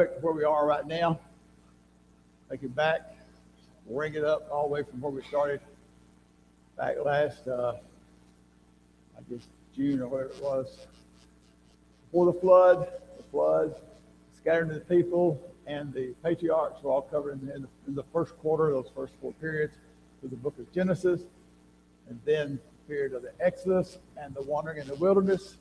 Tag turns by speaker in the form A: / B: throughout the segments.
A: Where we are right now, take it back, bring it up all the way from where we started back last, I guess June or whatever it was. Before the flood scattered the people, and the patriarchs were all covered in the first quarter, those first four periods, through the book of Genesis, and then the period of the Exodus and the wandering in the wilderness.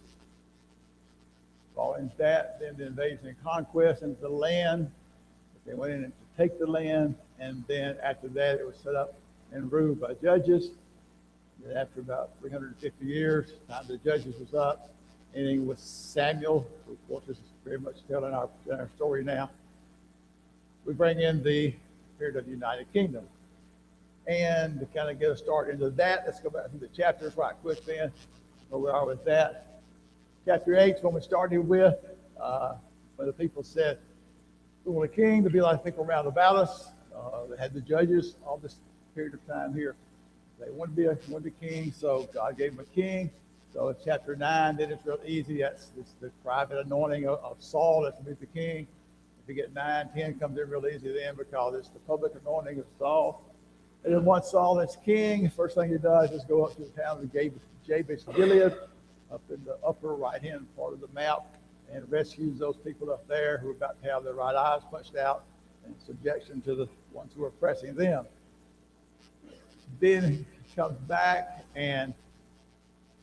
A: Following that, then the invasion and conquest into the land. They went in to take the land, and then after that, it was set up and ruled by judges. And after about 350 years, time the judges was up, ending with Samuel. Of course, this is very much telling our story now. We bring in the period of the United Kingdom. And to kind of get a start into that, let's go back to the chapters right quick then, where we are with that. Chapter 8 is when we started with, when the people said, we want a king to be like the people around about us. They had the judges all this period of time here. They wanted to be a king, so God gave them a king. So in chapter 9, then it's real easy. It's the private anointing of Saul that's to be the king. If you get 9, 10 comes in real easy then because it's the public anointing of Saul. And then once Saul is king, the first thing he does is go up to the town of Jabesh Gilead, up in the upper right-hand part of the map, and rescues those people up there who are about to have their right eyes punched out in subjection to the ones who are oppressing them. Then he comes back, and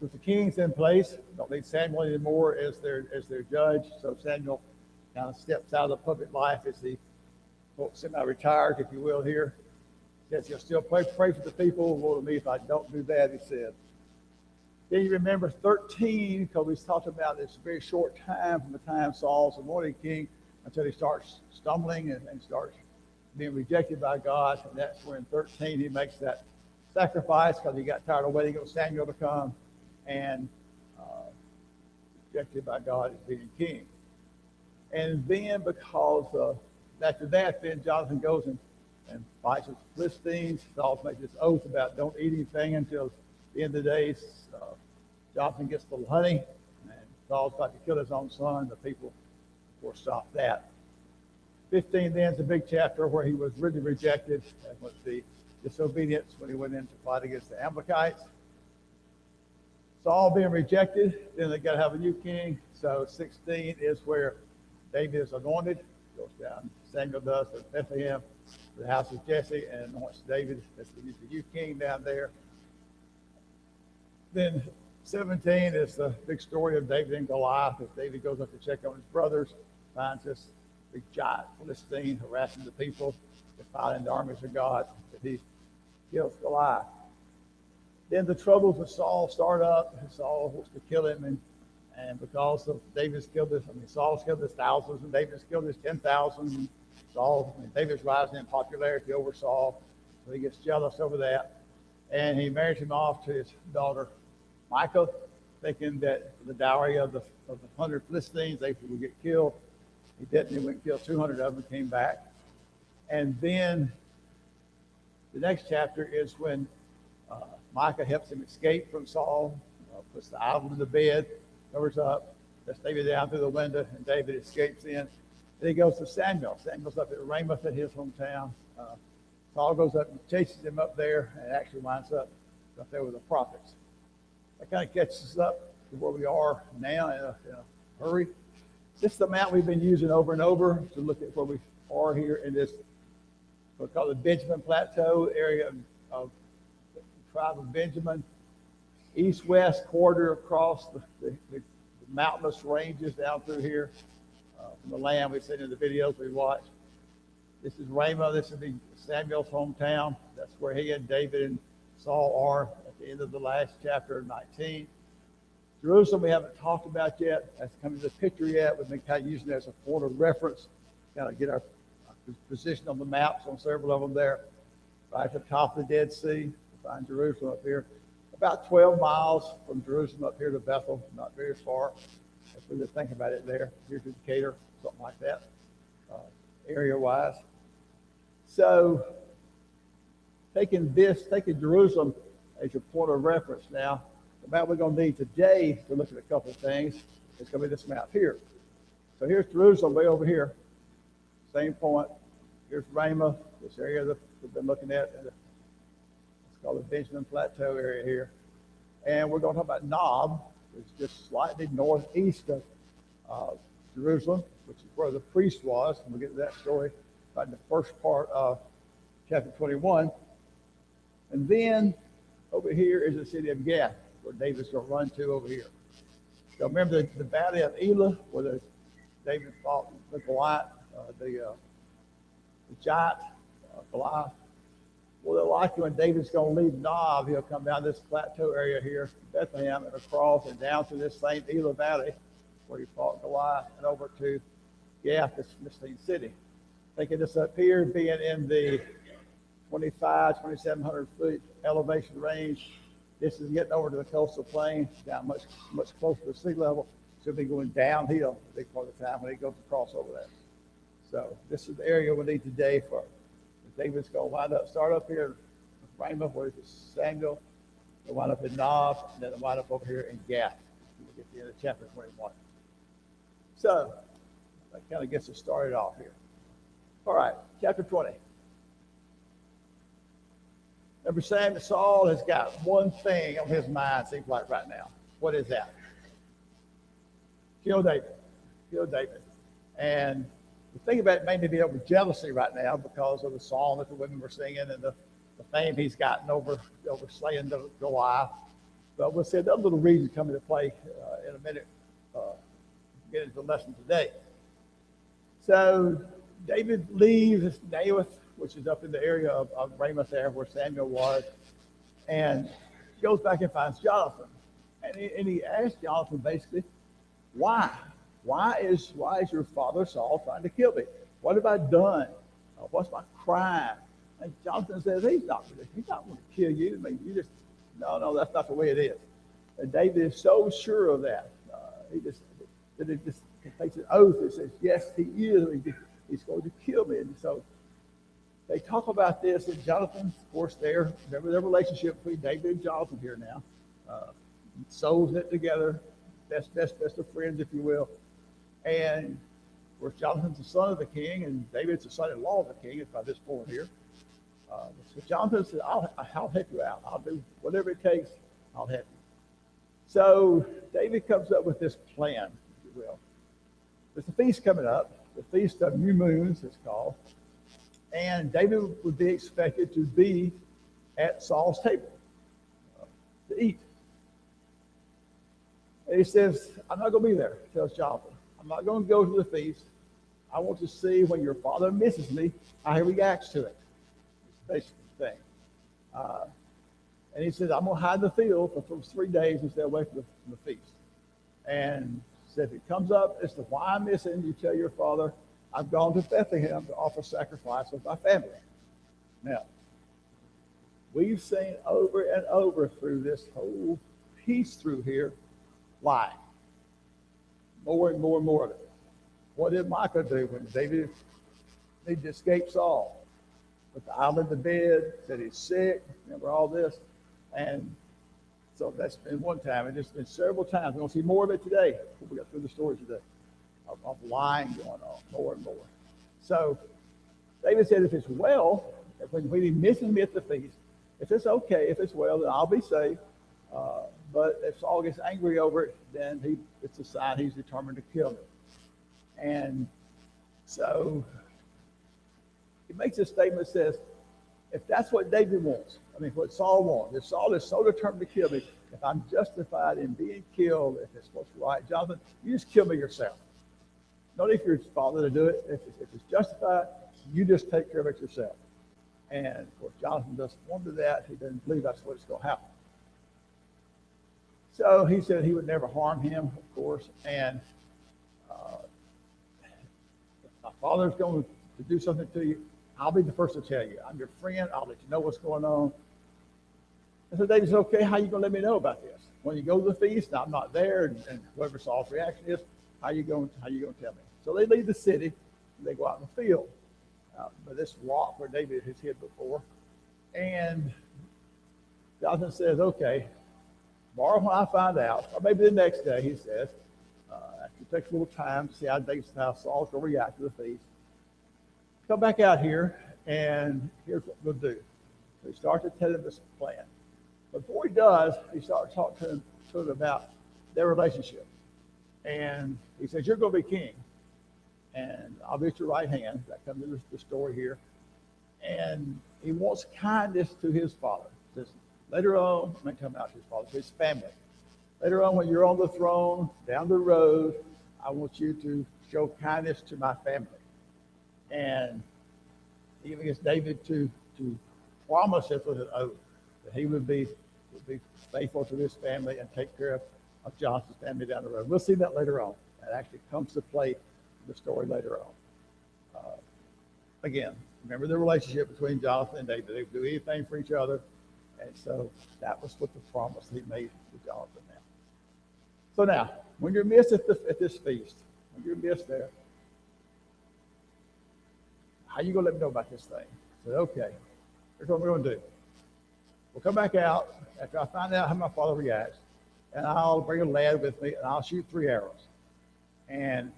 A: with the kings in place, don't need Samuel anymore as their judge. So Samuel kind of steps out of the public life as he semi-retired, if you will, here. Says he'll still pray for the people. Woe to me if I don't do that, he said. Then you remember 13, because we talked about this very short time from the time Saul's anointed king until he starts stumbling and starts being rejected by God. And that's when 13 he makes that sacrifice because he got tired of waiting on Samuel to come and rejected by God as being king. And then because after that, then Jonathan goes and fights with the Philistines. Saul makes this oath about don't eat anything until the end of the days. Jonathan gets a little honey, and Saul's about to kill his own son. The people, of course, stop that. 15 then is a big chapter where he was really rejected and with the disobedience when he went in to fight against the Amalekites. Saul being rejected, then they got to have a new king. So 16 is where David is anointed. Goes down, Samuel does, to Bethlehem, to the house of Jesse, and anoints David as the new king down there. Then 17 is the big story of David and Goliath, as David goes up to check on his brothers, finds this big giant Philistine harassing the people, defiling the armies of God, that he kills Goliath. Then the troubles with Saul start up. Saul wants to kill him, and because of David's killed this, Saul's killed his thousands, and David's killed his 10,000. David's rising in popularity over Saul, so he gets jealous over that, and he marries him off to his daughter Michal, thinking that the dowry of the 100 Philistines, they would get killed. He didn't. He went and killed 200 of them and came back. And then the next chapter is when Michal helps him escape from Saul, puts the idol in the bed, covers up, lets David down through the window, and David escapes in. Then he goes to Samuel. Samuel's up at Ramoth in his hometown. Saul goes up and chases him up there and actually winds up there with the prophets. That kind of catches us up to where we are now in a hurry. This is the map we've been using over and over to look at where we are here in this, what we call the Benjamin Plateau area of the tribe of Benjamin. East-west corridor across the mountainous ranges down through here from the land we've seen in the videos we watched. This is Ramah. This is Samuel's hometown. That's where he and David and Saul are at the end of the last chapter of 19. Jerusalem we haven't talked about yet. That's coming to the picture yet. We've been kind of using it as a point of reference, kind of get our position on the maps on several of them there. Right at the top of the Dead Sea, we find Jerusalem up here. About 12 miles from Jerusalem up here to Bethel, not very far. If we just think about it there, here to Decatur, something like that, area-wise. So taking Jerusalem as your point of reference now, the map we're going to need today to look at a couple of things is going to be this map here. So here's Jerusalem way over here. same point. Here's Ramah, this area that we've been looking at. It's called the Benjamin Plateau area here. And we're going to talk about Nob, which is just slightly northeast of Jerusalem, which is where the priest was. And we'll get to that story about the first part of chapter 21. And then over here is the city of Gath, where David's going to run to over here. So remember the valley of Elah, where David fought the Goliath, the giant Goliath. Well, they're likely when David's going to leave Nob, he'll come down this plateau area here, Bethlehem, and across and down to this same Elah Valley, where he fought Goliath, and over to Gath, this Philistine city. Thinking this up here being in the 2,700 foot elevation range. This is getting over to the coastal plain, down much closer to sea level. So it'll be going downhill a big part of the time when he goes across over there. So this is the area we need today for David's going to start up here in Ramah, where it's Samuel. They'll wind up in Nob, and then they'll wind up over here in Gath. We'll get to the end of chapter 21. So that kind of gets us started off here. All right, chapter 20. Remember, Saul has got one thing on his mind, seems like right now. What is that? Kill David. Kill David. And the thing about it made me be over jealousy right now because of the song that the women were singing and the fame he's gotten over slaying the Goliath. But we'll see another little reason come into play in a minute. Get into the lesson today. So David leaves Naioth, which is up in the area of Ramoth there where Samuel was, and goes back and finds Jonathan. And he asks Jonathan basically, why? Why is your father Saul trying to kill me? What have I done? What's my crime? And Jonathan says, he's not going to kill you. I mean, no, that's not the way it is. And David is so sure of that. He just takes an oath and says, yes, he is. He's going to kill me. And so they talk about this, and Jonathan, of course, remember their relationship between David and Jonathan here now. Souls knit together, best of friends, if you will. And of course, Jonathan's the son of the king, and David's the son-in-law of the king. It's by this point here. So Jonathan said, I'll help you out. I'll do whatever it takes. I'll help you. So David comes up with this plan, if you will. There's a feast coming up, the Feast of New Moons, it's called. And David would be expected to be at Saul's table to eat. And he says, I'm not going to be there, tells Jonathan. I'm not going to go to the feast. I want to see when your father misses me, how he reacts to it. It's basically the thing. And he says, I'm going to hide in the field for 3 days and stay away from the feast. And said, if it comes up as to why I'm missing, you tell your father, I've gone to Bethlehem to offer sacrifice with my family. Now, we've seen over and over through this whole piece through here, lying. More and more and more of it. What did Micah do when David needed to escape Saul? Put the idol in the bed, said he's sick, remember all this? And so that's been one time, and it's been several times. We're going to see more of it today. We got through the story today of lying going on more and more. So David said, if it's well, when he misses me at the feast, if it's okay, if it's well, then I'll be safe. But if Saul gets angry over it, then it's a sign he's determined to kill me. And so he makes a statement that says, if that's what David wants, what Saul wants, if Saul is so determined to kill me, if I'm justified in being killed, if it's what's right, Jonathan, you just kill me yourself. No need for your father to do it. If it's justified, you just take care of it yourself. And of course, Jonathan doesn't want to do that. He doesn't believe that's what's going to happen. So he said he would never harm him, of course. And if my father's going to do something to you, I'll be the first to tell you. I'm your friend. I'll let you know what's going on. And so David said, okay, how are you going to let me know about this? When you go to the feast, I'm not there, and whoever Saul's reaction is, how you going to tell me? So they leave the city, and they go out in the field. By this rock where David has hid before. And Jonathan says, okay, tomorrow when I find out, or maybe the next day, he says, after it takes a little time to see how Saul's going to react to the feast, Come back out here, and here's what we'll do. So he starts to tell him this plan. Before he does, he starts talking to him about their relationship. And he says, you're going to be king, and I'll be at your right hand. That comes in the story here. And he wants kindness to his father. Says, later on, I'm not talking about his father, his family. Later on, when you're on the throne, down the road, I want you to show kindness to my family. And he even gets David to promise it with an oath that he would be faithful to his family and take care of Jonathan's family down the road. We'll see that later on. That actually comes to play in the story later on. Again, remember the relationship between Jonathan and David. They would do anything for each other. And so that was what the promise he made to Jonathan now. So now, when you're missed at this feast, when you're missed there, how are you going to let me know about this thing? I said, okay, here's what we're going to do. We'll come back out after I find out how my father reacts, and I'll bring a lad with me, and I'll shoot 3 arrows. And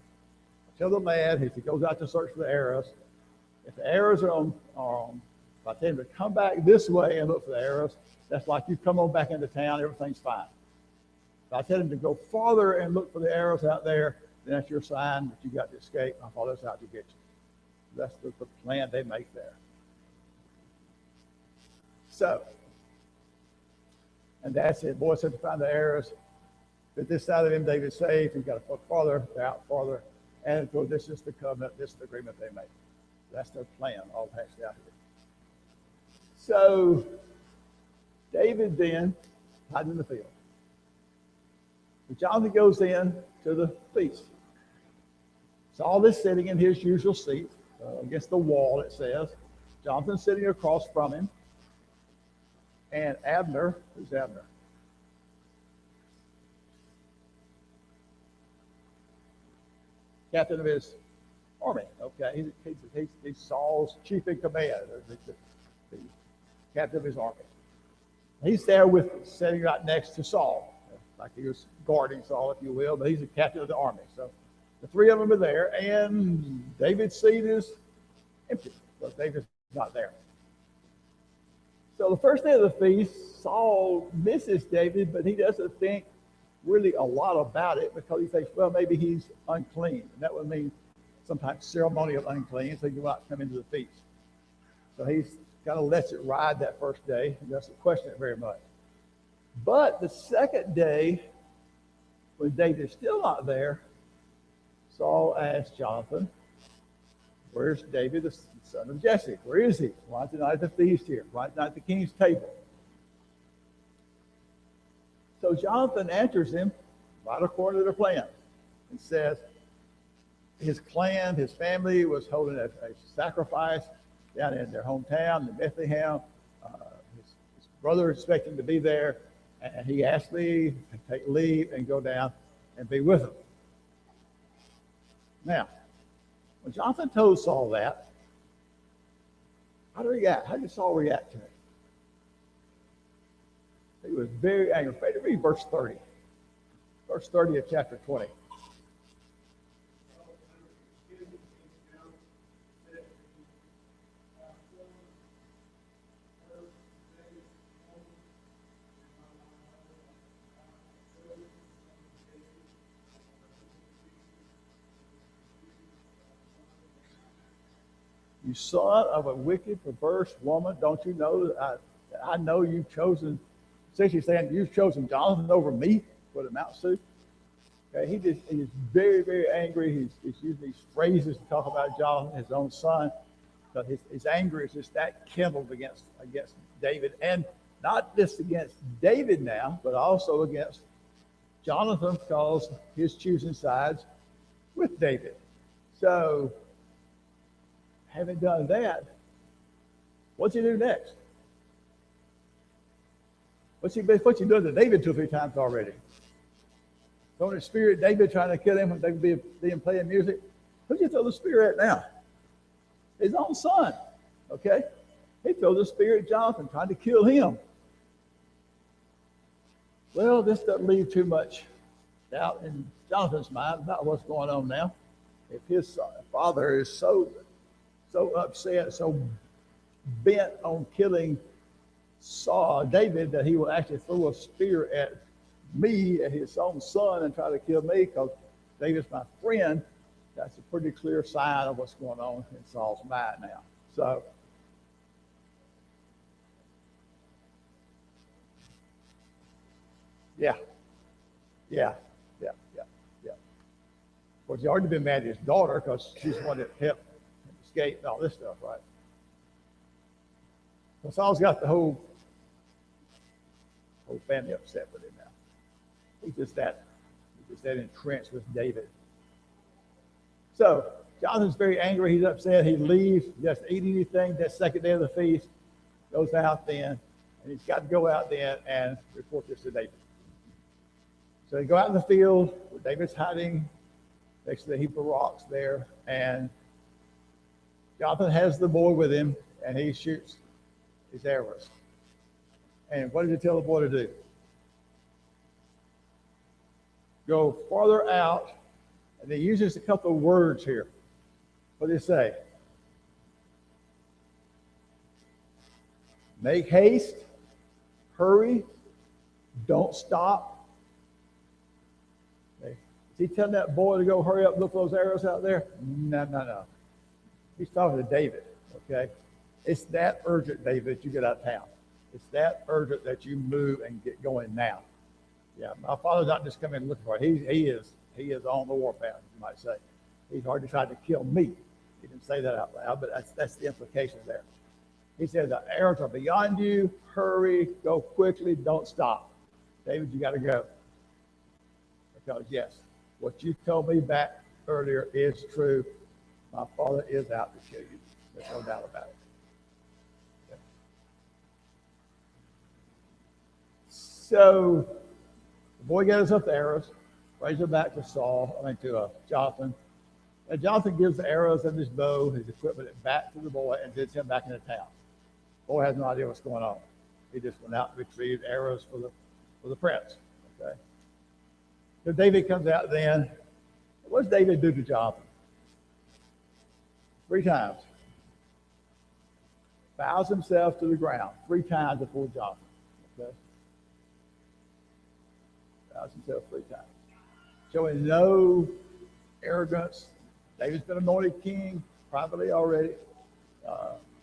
A: tell the lad, if he goes out to search for the arrows, if the arrows are on, if I tell him to come back this way and look for the arrows, that's like you come on back into town, everything's fine. If I tell him to go farther and look for the arrows out there, then that's your sign that you got to escape. My father's out to get you. That's the plan they make there. So, and that's it. Boy said to find the arrows. But this side of him, David's safe. He's got to look farther, they're out farther. And of course, this is the covenant, this is the agreement they make. That's their plan, all hashed out here. So, David then hides in the field. Jonathan goes in to the feast. Saul is sitting in his usual seat against the wall, it says. Jonathan's sitting across from him. And Abner, who's Abner? Captain of his army. Okay, he's Saul's chief in command, the captain of his army. He's there sitting right next to Saul, like he was guarding Saul, if you will, but he's the captain of the army. So the 3 of them are there, and David's seat is empty. So David's not there. So the first day of the feast, Saul misses David, but he doesn't think really a lot about it because he thinks, well, maybe he's unclean. And that would mean sometimes ceremonial unclean, so he will not come into the feast. So he kind of lets it ride that first day and doesn't question it very much. But the second day, when David's still not there, Saul asked Jonathan, where's David, the son of Jesse? Where is he? Why is he not at the feast here? Why is he not at the king's table? So Jonathan answers him right according to their plan and says his clan, his family was holding a sacrifice down in their hometown in Bethlehem. His brother expected him to be there, and he asked me to take leave and go down and be with him. Now, when Jonathan told Saul that, how did Saul react to it? He was very angry. Read verse 30. Verse 30 of chapter 20. You son of a wicked, perverse woman, don't you know that I know you've chosen, essentially saying you've chosen Jonathan over me for the Mount Soup? Okay, he is very, very angry. He's using these phrases to talk about Jonathan, his own son. But his anger is just that kindled against David, and not just against David now, but also against Jonathan because he's choosing sides with David. So, having done that, what's he do next? What's he done to David 2 or 3 times already? Throwing the spear at David, trying to kill him when David being playing music. Who's he throw the spear at now? His own son. Okay? He throws the spear at Jonathan, trying to kill him. Well, this doesn't leave too much doubt in Jonathan's mind about what's going on now. If his father is so so upset, so bent on killing David that he will actually throw a spear at me, at his own son, and try to kill me because David's my friend. That's a pretty clear sign of what's going on in Saul's mind now. So, yeah, yeah, yeah, yeah, yeah. Well, he's already been mad at his daughter because she's the one that helped him escape and all this stuff, right? So Saul's got the whole family upset with him now. He's just that entrenched with David. So Jonathan's very angry. He's upset. He leaves. He doesn't eat anything that second day of the feast. Goes out then, and he's got to go out then and report this to David. So they go out in the field where David's hiding next to the heap of rocks there, and Jonathan has the boy with him, and he shoots his arrows. And what did he tell the boy to do? Go farther out, and he uses a couple of words here. What did he say? Make haste, hurry, don't stop. Okay. Is he telling that boy to go hurry up, look for those arrows out there? No. He's talking to David, okay? It's that urgent, David, that you get out of town. It's that urgent that you move and get going now. Yeah, my father's not just coming and looking for it. He is on the warpath, you might say. He's already tried to kill me. He didn't say that out loud, but that's the implication there. He said, the arrows are beyond you. Hurry, go quickly, don't stop. David, you got to go. Because, yes, what you told me back earlier is true. My father is out to kill you. There's no doubt about it. Okay. So the boy gathers up the arrows, brings them back to Jonathan. And Jonathan gives the arrows and his bow, his equipment back to the boy and sends him back into town. Boy has no idea what's going on. He just went out and retrieved arrows for the prince. Okay. So David comes out then. What does David do to Jonathan? 3 times. Bows himself to the ground 3 times before Jonathan. Okay. Bows himself 3 times. Showing no arrogance. David's been anointed king privately already.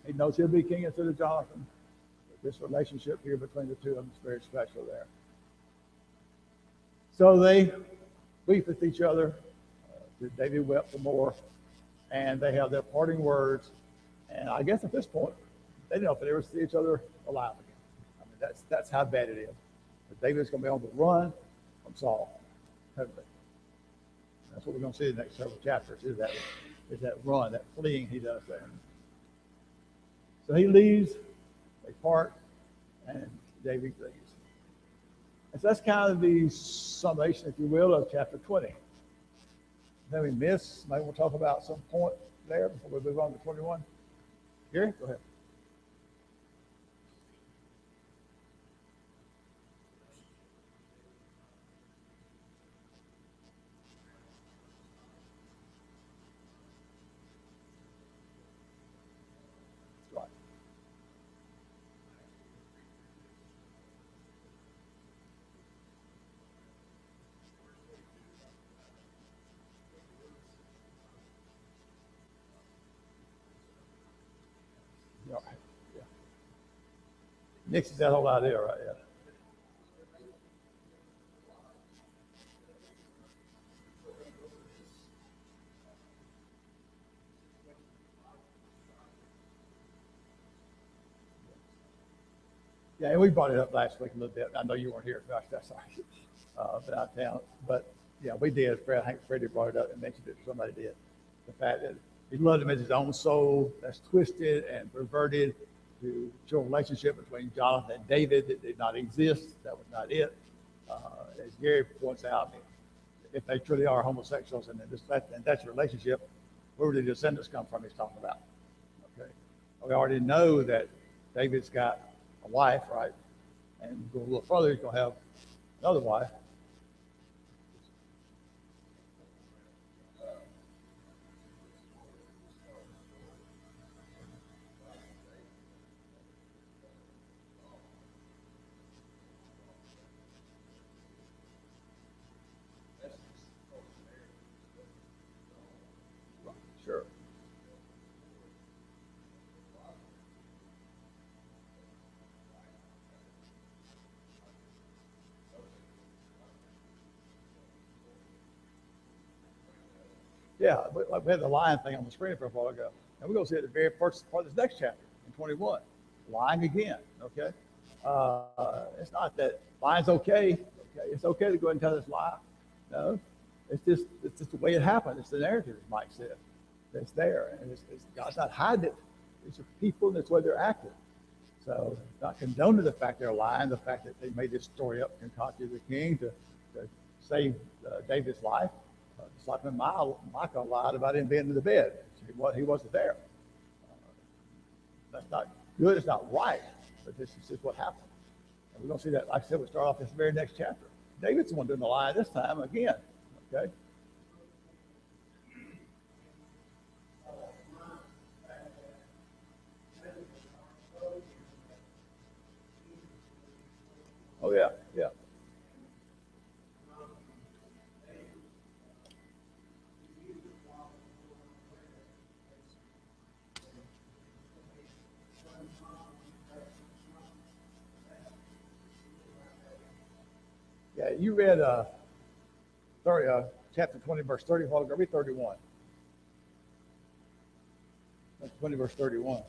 A: He knows he'll be king instead of Jonathan. But this relationship here between the two of them is very special there. So they weep with each other. David wept some more. And they have their parting words. And I guess at this point, they didn't know if they'd ever see each other alive again. I mean, that's how bad it is. But David's going to be on the run from Saul. Totally. That's what we're going to see in the next several chapters, is that run, that fleeing he does there. So he leaves, they part, and David leaves. And so that's kind of the summation, if you will, of chapter 20. Then we miss, maybe we'll talk about some point there before we move on to 21. Gary, go ahead. Yeah. Nixon's that whole idea right there. Yeah, and we brought it up last week a little bit. I know you weren't here. Gosh, that's sorry. But out of town. But yeah, we did. I think Freddie brought it up and mentioned it. Somebody did. The fact that he loved him as his own soul. That's twisted and perverted to show a relationship between Jonathan and David that did not exist. That was not it. As Gary points out, if they truly are homosexuals and that's a relationship, where would the descendants come from? He's talking about. Okay, we already know that David's got a wife, right? And go a little further, he's going to have another wife. Yeah, like we had the lion thing on the screen for a while ago. And we're going to see it at the very first part of this next chapter in 21. Lying again, okay? It's not that lying's okay. Okay, it's okay to go ahead and tell this lie. No, it's just the way it happened. It's the narrative, as Mike said. It's there, and God's not hiding it. It's the people, and that's the way they're acting. So it's not condoning the fact they're lying, the fact that they made this story up, concocted the king to save David's life. It's like when Michael lied about him being in the bed. He wasn't there. That's not good. It's not right. But this is just what happened. And we're going to see that, like I said, we start off this very next chapter. David's the one doing the lie this time again. Okay? Oh, yeah, yeah. Yeah, you read chapter 20, verse 30. Well, read 31. 20, verse 31.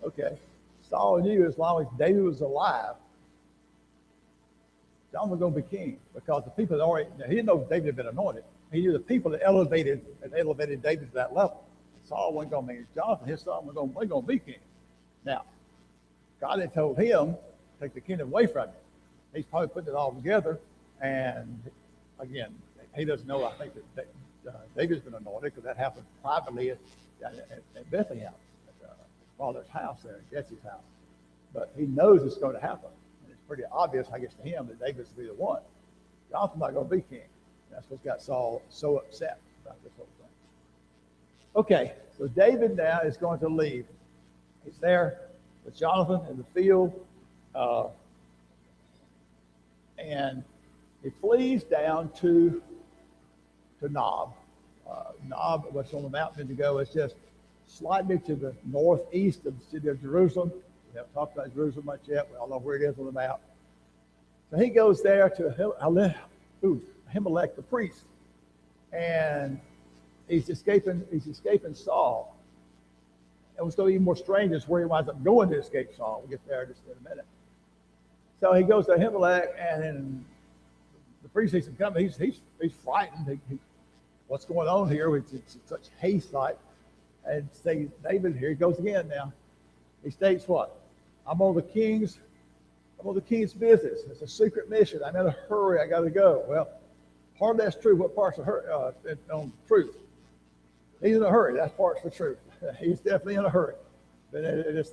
A: Okay. Saul knew as long as David was alive, John was going to be king because the people that already, he didn't know David had been anointed. He knew the people that elevated David to that level. Saul wasn't going to be Jonathan, his son, was going to be king. Now, God had told him, take the kingdom away from him. He's probably putting it all together. And again, he doesn't know, I think, that David's been anointed because that happened privately at Bethlehem, at father's house there, Jesse's house. But he knows it's going to happen. And it's pretty obvious, I guess, to him that David's to be the one. Jonathan's not going to be king. That's what's got Saul so upset about this whole thing. Okay, so David now is going to leave. He's there with Jonathan in the field. And he flees down to Nob. Nob, what's on the mountain to go, is just slightly to the northeast of the city of Jerusalem. We haven't talked about Jerusalem much yet. We all know where it is on the map. So he goes there to Ahimelech the priest. And he's escaping Saul. And what's going to be more strange is where he winds up going to escape Saul. We'll get there just in a minute. So he goes to Ahimelech, and then the priest sees him coming. He's frightened. What's going on here? It's such haste, like, and say, David, here he goes again now. He states what? I'm on the king's business. It's a secret mission. I'm in a hurry. I got to go. Well, part of that's true. What part's on truth? He's in a hurry. That's part's the truth. He's definitely in a hurry. But it's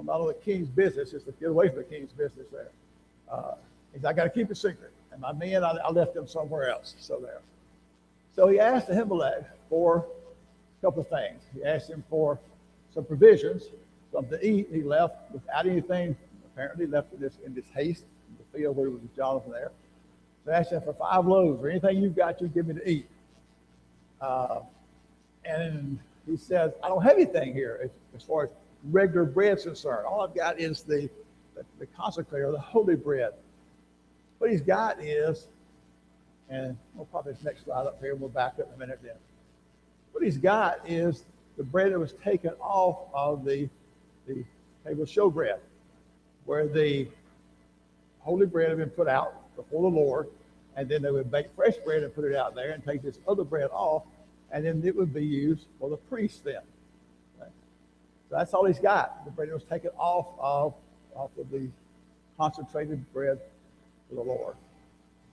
A: not on the king's business. It's to get away from the king's business there. I got to keep it secret. And my men, I left them somewhere else. So there. So he asked Ahimelech for a couple of things. He asked him for some provisions, something to eat. He left without anything. Apparently left in this haste in the field where it was Jonathan there. So I asked him for 5 loaves or anything you've got, you give me to eat. And he says, I don't have anything here as far as regular bread's concerned. All I've got is the consecrated or the holy bread. What he's got is, and we'll pop this next slide up here, and we'll back up in a minute then. What he's got is the bread that was taken off of the table of showbread, where the holy bread had been put out before the Lord, and then they would bake fresh bread and put it out there and take this other bread off, and then it would be used for the priest then. Okay? So that's all he's got. The bread that was taken off of the concentrated bread for the Lord.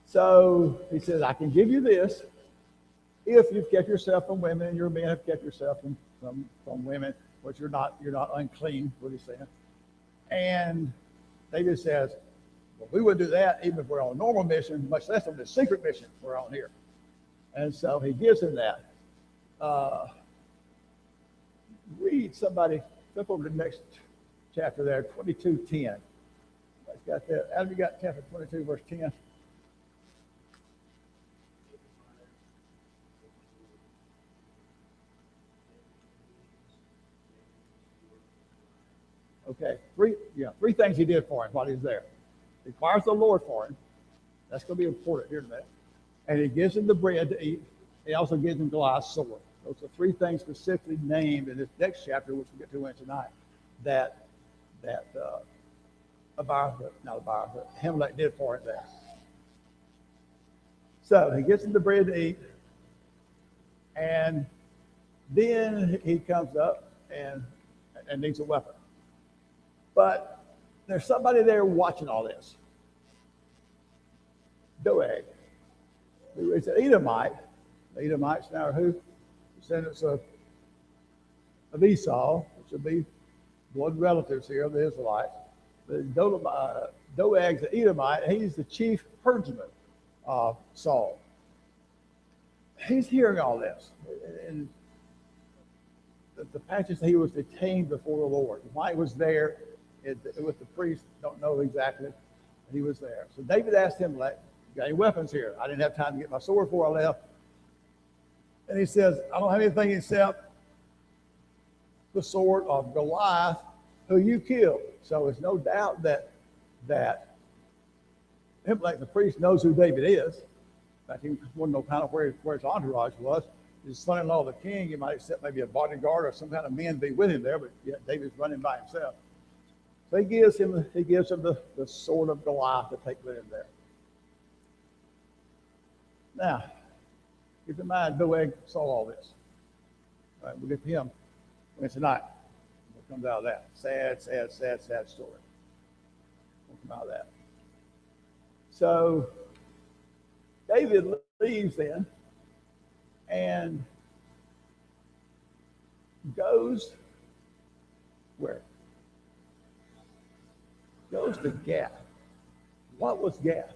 A: So he says, I can give you this if you've kept yourself from women and your men have kept yourself from women, which you're not unclean, what he's saying. And David says, well, we wouldn't do that even if we're on a normal mission, much less on the secret mission we're on here. And so he gives him that. Read somebody, flip over to the next chapter there, 22:10. Got that. Adam, you got chapter 22, verse 10. Okay, three things he did for him while he was there. He requires the Lord for him. That's going to be important here in a minute. And he gives him the bread to eat. He also gives him Goliath's sword. Those are three things specifically named in this next chapter, which we'll get to in tonight, that Abimelech did for him there. So he gets him the bread to eat, and then he comes up and needs a weapon. But there's somebody there watching all this. Doeg, who is an Edomite. The Edomites now are who? Descendants of Esau, which would be blood relatives here of the Israelites. But Doeg's an Edomite. He's the chief herdsman of Saul. He's hearing all this. And the passage that he was detained before the Lord. Why he was there with the priest, don't know exactly. He was there. So David asked him, "You got any weapons here?" I didn't have time to get my sword before I left. And he says, "I don't have anything except the sword of Goliath, who you killed." So there's no doubt that him, like the priest, knows who David is. In fact, he wouldn't know kind of where his entourage was. His son-in-law, the king, he might accept maybe a bodyguard or some kind of men be with him there, but yet David's running by himself. So he gives him the sword of Goliath to take with him there. Now, keep in mind, Doeg saw all this. All right, we'll get to him tonight. What comes out of that? Sad story. What comes out of that? So David leaves then and goes where? Goes to Gath. What was Gath?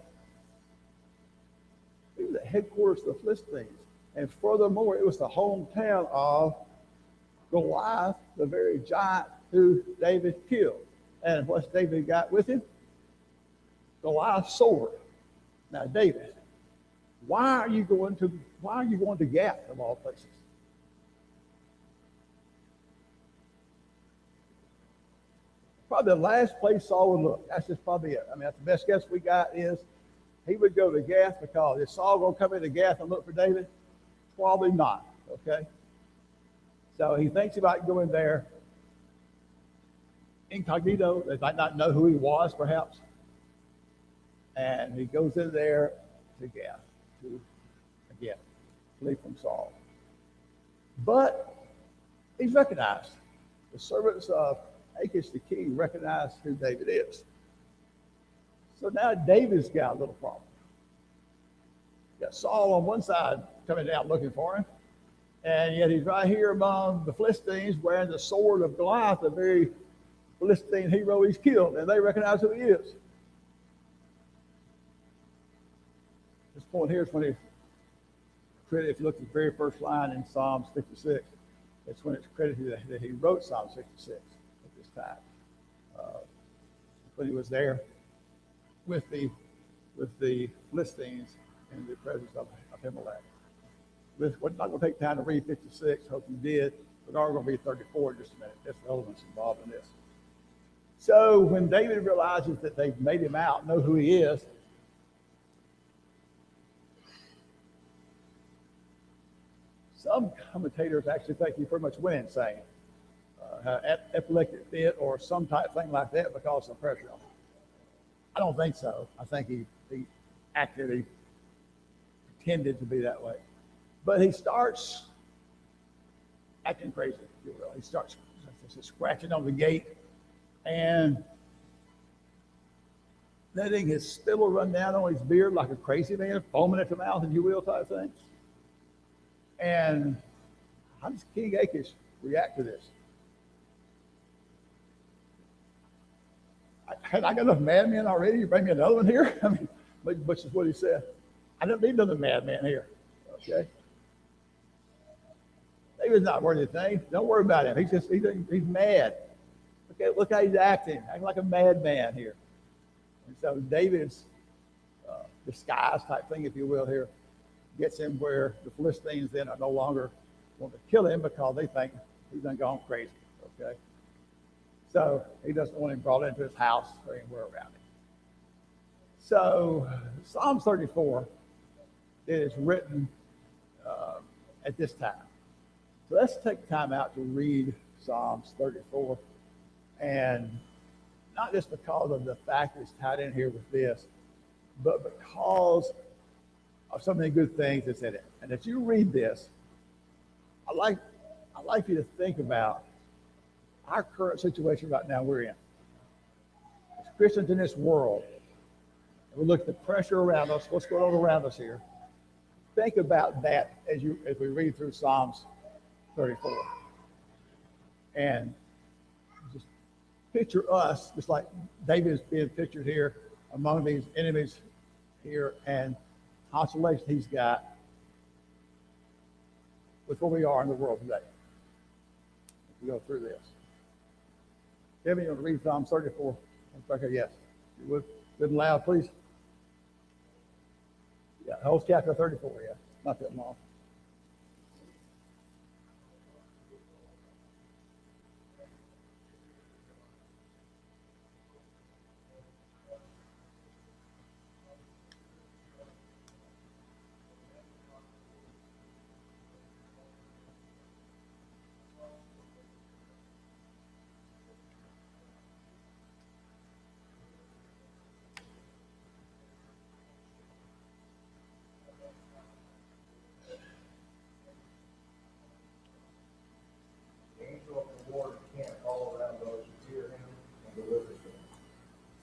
A: It was the headquarters of the Philistines. And furthermore, it was the hometown of Goliath, the very giant who David killed. And what's David got with him? Goliath's sword. Now, David, why are you going to Gath of all places? Probably the last place Saul would look. That's just probably it. I mean, that's the best guess we got is he would go to Gath because is Saul going to come into Gath and look for David? Probably not, okay? So he thinks about going there incognito. They might not know who he was, perhaps. And he goes in there to Gath to, again, flee from Saul. But he's recognized. The servants of Achish the king recognize who David is. So now David's got a little problem. You got Saul on one side coming down looking for him, and yet he's right here among the Philistines wearing the sword of Goliath, the very Philistine hero he's killed, and they recognize who he is. This point here is when if you look at the very first line in Psalms 56, it's when it's credited that he wrote Psalm 66 at this time. When he was there with the Philistines in the presence of Abimelech. We're not going to take time to read 56. Hope you did. But are going to be 34 in just a minute. There's elements involved in this. So when David realizes that they've made him out, know who he is, some commentators actually think he pretty much went insane, epileptic fit or some type thing like that because of the pressure on him. I don't think so. I think he acted, he pretended to be that way. But he starts acting crazy, if you will. He starts scratching on the gate and letting his spittle run down on his beard like a crazy man, foaming at the mouth, if you will, type thing. And how does King Achish react to this? Had I got enough madmen already? You bring me another one here? I mean, which is what he said. I don't need another madman here. Okay? David's not worth anything. Don't worry about him. He's mad. Okay, look how he's acting like a madman here. And so David's disguise type thing, if you will, here, gets him where the Philistines then are no longer want to kill him because they think he's done gone crazy. Okay. So he doesn't want him brought into his house or anywhere around him. So Psalm 34 is written at this time. So let's take time out to read Psalms 34. And not just because of the fact that it's tied in here with this, but because of so many good things that's in it. And as you read this, I'd like you to think about our current situation right now we're in. As Christians in this world, we look at the pressure around us, what's going on around us here. Think about that as we read through Psalms 34. And just picture us, just like David is being pictured here among these enemies here, and consolation he's got with where we are in the world today. We go through this. Kevin, you want to read Psalm 34? Okay, yes. You would. Good and loud, please. Yeah, the whole chapter 34, yeah. Not that long.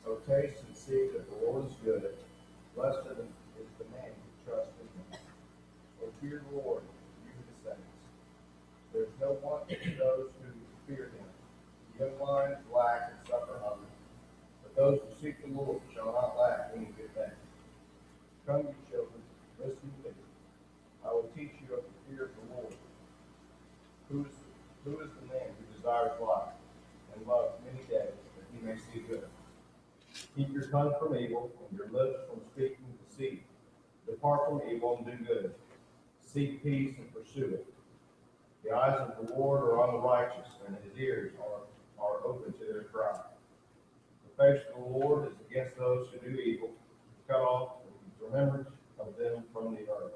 B: So taste and see that the Lord is good. Blessed is the man who trusts in him. So fear the Lord, you his saints. There is no want to those who fear him. The young lions lack and suffer hunger, but those who seek the Lord shall not lack any good thing. Come, you children, listen to me. I will teach you of the fear of the Lord. Who is the man who desires life and loves many days that he may see good? Keep your tongue from evil and your lips from speaking deceit. Depart from evil and do good. Seek peace and pursue it. The eyes of the Lord are on the righteous, and his ears are open to their cry. The face of the Lord is against those who do evil, to cut off the remembrance of them from the earth.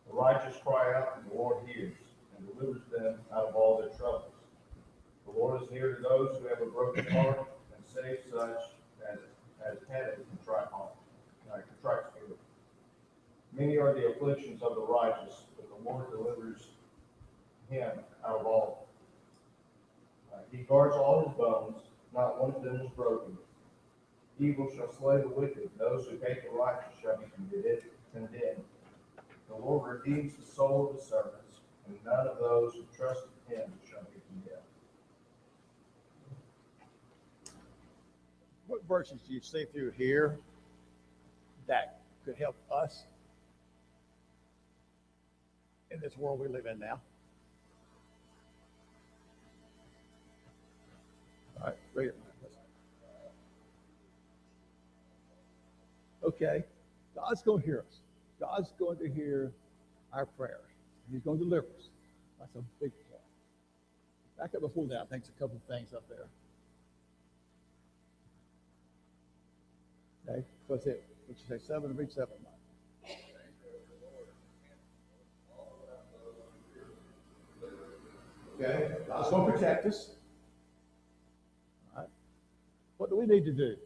B: The righteous cry out, and the Lord hears, and delivers them out of all their troubles. The Lord is near to those who have a broken heart, and saves such as had a contrite heart, contrite spirit. Many are the afflictions of the righteous, but the Lord delivers him out of all. He guards all his bones, not one of them is broken. Evil shall slay the wicked, those who hate the righteous shall be condemned. The Lord redeems the soul of his servants, and none of those who trust in him shall be condemned.
A: What verses do you see through here that could help us in this world we live in now? All right, read it. Okay, God's going to hear us. God's going to hear our prayers. He's going to deliver us. That's a big point. Back up before that, I think there's a couple of things up there. Okay, what's it? What you say? 7, read 7. Okay, God's going to protect us. All right. What do we need to do?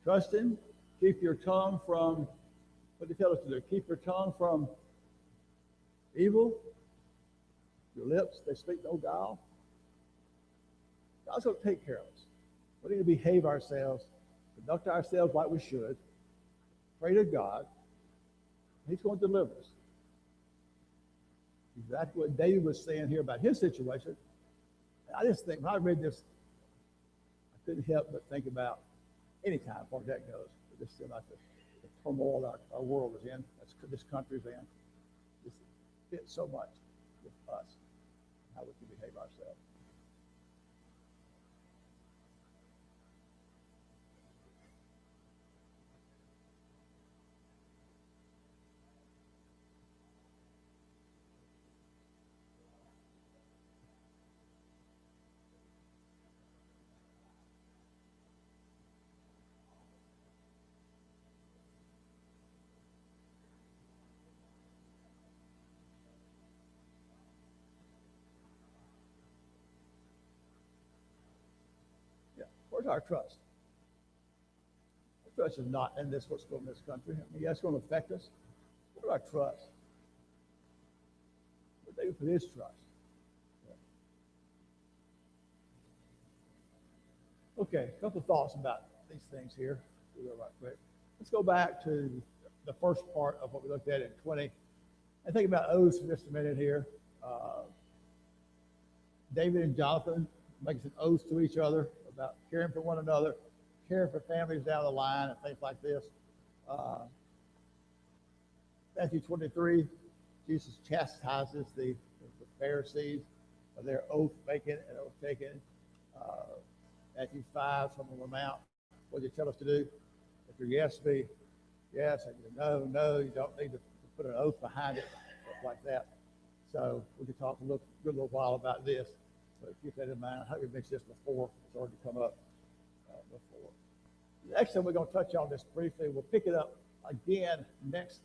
A: Trust him. Keep your tongue from, what did he tell us to do? Keep your tongue from evil. Your lips, they speak no guile. God's going to take care of us. We need to behave ourselves, conduct ourselves like we should, pray to God. He's going to deliver us. Exactly what David was saying here about his situation. And I just think, when I read this, I couldn't help but think about any time far that goes. But just about the turmoil our world is in, this country's in. This fits so much with us, how we can behave ourselves. Where's our trust? Our trust is not in this, what's going on in this country. I mean, yeah, it's going to affect us. Where's our trust? Where David put his trust. Okay, a couple of thoughts about these things here. We'll go right quick. Let's go back to the first part of what we looked at in 20. And think about oaths for just a minute here. David and Jonathan makes an oath to each other about caring for one another, caring for families down the line, and things like this. Matthew 23, Jesus chastises the Pharisees for their oath making and oath taking. Matthew 5, some of them out. What do you tell us to do? If your yes be yes, and your no, you don't need to put an oath behind it, stuff like that. So we could talk a good little while about this. So keep that in mind. I hope you mentioned this before. It's already come up before. Next time we're going to touch on this briefly. We'll pick it up again next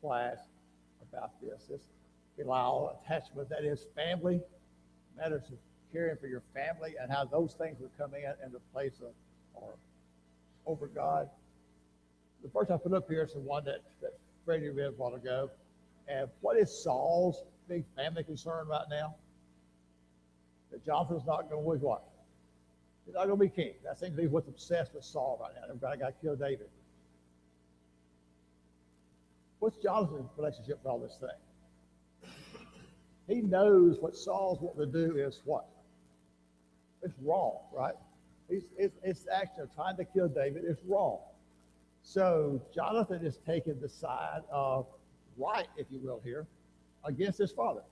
A: class about this. This filial attachment, that is family, matters of caring for your family and how those things would come in the place of or over God. The first I put up here is the one that Freddie read a while ago. And what is Saul's big family concern right now? That Jonathan's not going to what? He's not going to be king. That seems to be what's obsessed with Saul right now. Everybody got to kill David. What's Jonathan's relationship with all this thing? He knows what Saul's wanting to do is what? It's wrong, right? It's action of trying to kill David is wrong. So Jonathan is taking the side of right, if you will, here, against his father.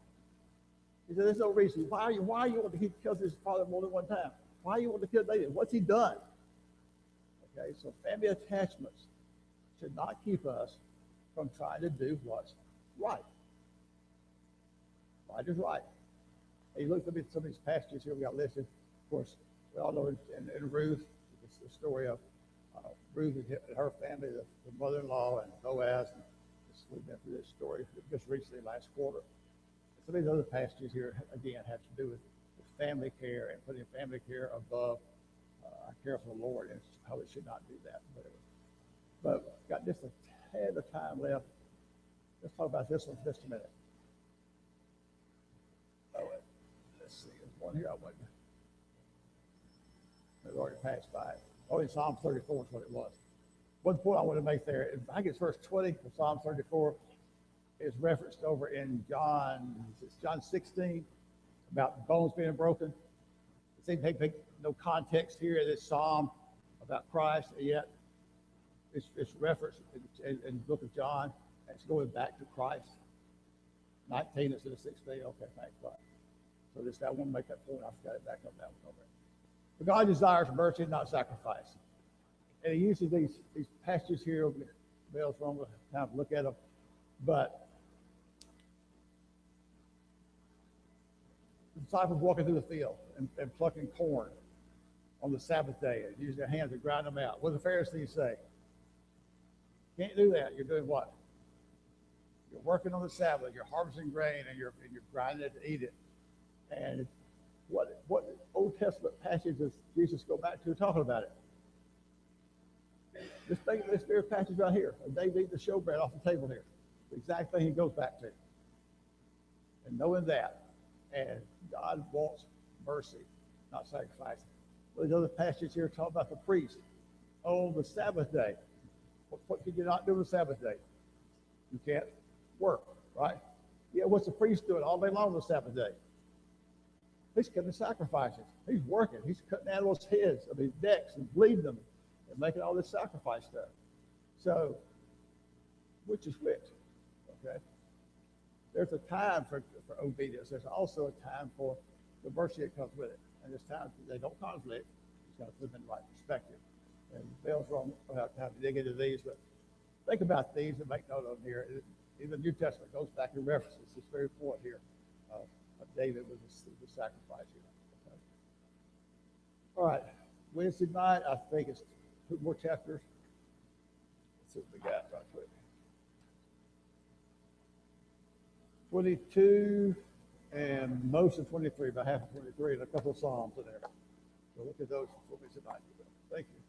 A: He said, there's no reason. Why you want to kill his father more than one time? Why you want to kill David? What's he done? Okay, so family attachments should not keep us from trying to do what's right. Right is right. And you look at some of these passages here we got listed. Of course, we all know in Ruth, it's the story of Ruth and her family, the mother-in-law and Boaz. And we've been through this story just recently, last quarter. Some of these other passages here, again, have to do with family care and putting family care above care for the Lord. And it's probably should not do that. But got just a tad of time left. Let's talk about this one for just a minute. Oh, let's see. There's one here I wasn't. We've already passed by it. Oh, in Psalm 34 is what it was. One point I want to make there, I think it's verse 20 of Psalm 34, is referenced over in John 16, about bones being broken. It seems to make no context here in this psalm about Christ, yet it's referenced in the book of John, and it's going back to Christ. 19 instead of 16. Okay, thanks, God. So I want to make that point. I forgot it back up that one over there. But God desires mercy, not sacrifice. And he uses these passages here. Bill's wrong with time to look at them. But the disciples walking through the field and plucking corn on the Sabbath day and using their hands to grind them out. What do the Pharisees say? Can't do that. You're doing what? You're working on the Sabbath. You're harvesting grain and you're grinding it to eat it. And what Old Testament passage does Jesus go back to talking about it? Just think of this very passage right here. David eating the showbread off the table here. The exact thing he goes back to. And knowing that, and God wants mercy, not sacrifice. Those other passages here talk about the priest on the Sabbath day. What could you not do on the Sabbath day? You can't work, right? Yeah, what's the priest doing all day long on the Sabbath day? He's cutting sacrifices. He's working. He's cutting animals' heads, necks, and bleeding them, and making all this sacrifice stuff. So, which is which? Okay. There's a time for obedience. There's also a time for the mercy that comes with it. And there's times they don't conflict. It's got to put them in the right perspective. And Bill's wrong. I don't have time to dig into these, but think about these and make note of them here. Even the New Testament goes back and references this very point here of David with the sacrifice here. Okay. All right. Wednesday night, I think it's 2 more chapters. Let's see what we got right quick. 22 and most of 23, about half of 23, and a couple of Psalms in there. So look at those for me tonight. Thank you.